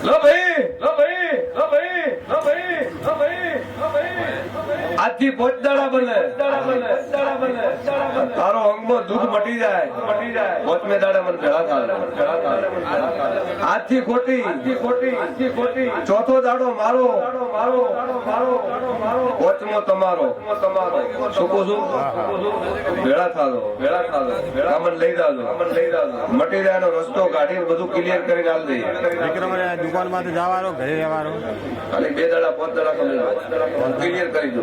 લો ભાઈ લો ભાઈ લો ભાઈ લો ભાઈ લો ભાઈ લો ભાઈ આજથી પોચદાડા બને તારો અંગમાં દુઃખ મટી જાય પોચમે દાડા મને ભેળા થાય આજથી ખોટી ચોથો દાડો મારો પોચમો તમારો શું કહું છું ભેળા થાલો કામન લઈ જાજો મટી જાય રસ્તો કાઢીને બધું ક્લિયર કરીને આલ દઈએ દુકાન માં જવાનો ઘરે રહેવાનો ખાલી 2 દાડા 5 દાડા ક્લિયર કરી દો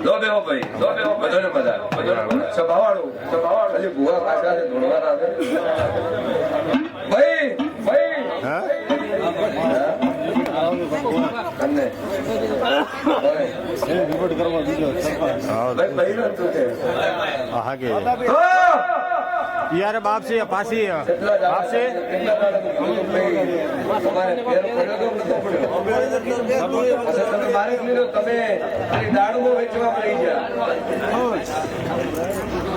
લો બેહો ભાઈ લો બેહો બધાને મજા સભાવાળું હજી ભૂવા પાછા છે ધોળવાના છે ભાઈ હા અને રિપોર્ટ કરવા દીધો ભાઈ નો તું છે હા કે યાર બાપ છે પાછી બાપ છે તમારે ફેર પડ્યો તો તમે મારે લીધો તમે દાડું વેચવા પડી ગયા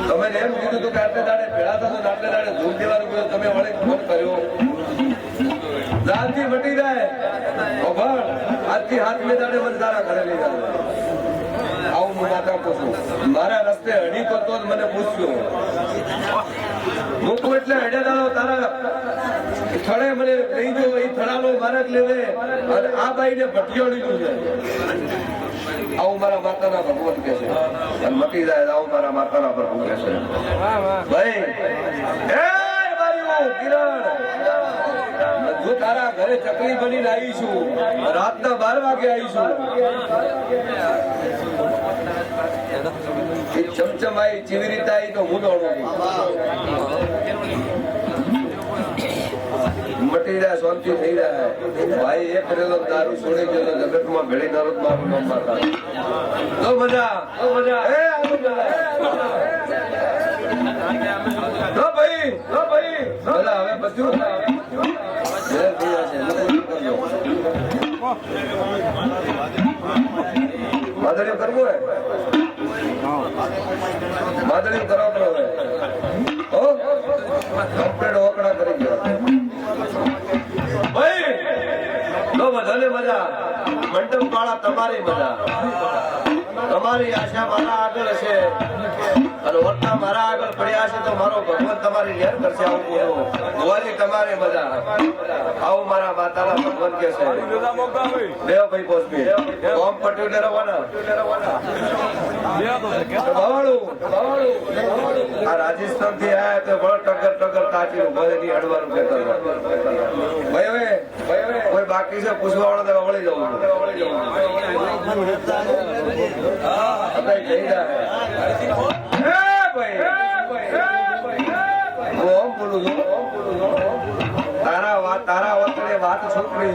તમે એમ કીધું તો કે આટલે દાડે ભેળા થતો આટલે દાડે ધૂમ દેવાનું કીધું તમે વળે ફોન કર્યો જાનથી મટી જાય આજથી હાથ મેં દાડે મને તારા ઘરે લઈ જાય આવું હું માતા પૂછું મારા રસ્તે હડી કરતો મને પૂછ્યું મૂકું એટલે હડ્યા દાડો તારા સ્થળે મને લઈ ગયો એ થડાનો મારા લેવે અને આ બાઈ ને ભટિયાળી છે આવું મારા માતાના ભગવત કે છે અને મટી જાય આવું મારા માતાના પ્રભુ કે છે ભાઈ એ મારી કિરણ હું તારા ઘરે ચકલી બનીને આવી છું રાતના 12 વાગે આવી છું ચમચમાઈ જેવી રીતે આવી તો હું દોડું મટી જાય શાંતિ થઈ જાય ભાઈ એક રેલો દારૂ છોડી ગયો જગતમાં ભેળી દારૂ મારું નામ મારતા તો મજા એ લો ભાઈ ભલા હવે બધું માધરી કરવું હે માધરી કરો હો કમ્પ્લેટ ઓકડા કરી ગયો ભાઈ લો બધાને મજા મંડપ વાળા તમારી મજા તમારી આશા મારા આગળ હશે અને ઓટલા મારા આગળ પડ્યા છે તો મારો ભગવાન તમારી હેર કરશે આવું બોલો ગોવાલી તમારી મજા આવું મારા માતાના ભગવાન કે છે દેવ ભાઈ પોસ્પી કોમ પટ્યું રવાના આ રાજસ્થાન થી આયા તો બળ ટગર કાચી ભલે ની અડવાનું કહેતા ભાઈ કોઈ બાકી છે પૂછવા વાળા તો વળી જવું તારા વખતે વાત છોકરી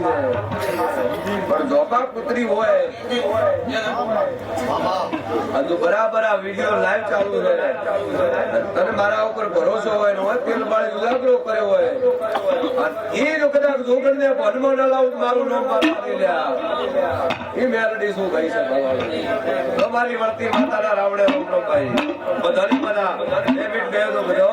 છે પણ ધોકા પુત્રી હોય હજુ બરાબર આ વિડીયો લાઈવ ચાલુ છે તને મારા ઉપર ભરોસો હોય ને હોય તેલ બાળી ઉજાગરો કર્યો હોય એ જો કદાચ જોગણ ને ભનમાં ના લાવું મારું નામ મારી લ્યા એ મેલડી શું કહી છે તમારી વળતી માતાના રાવડે રોમનો ભાઈ બધાની બધા ડેવિડ બે તો બધો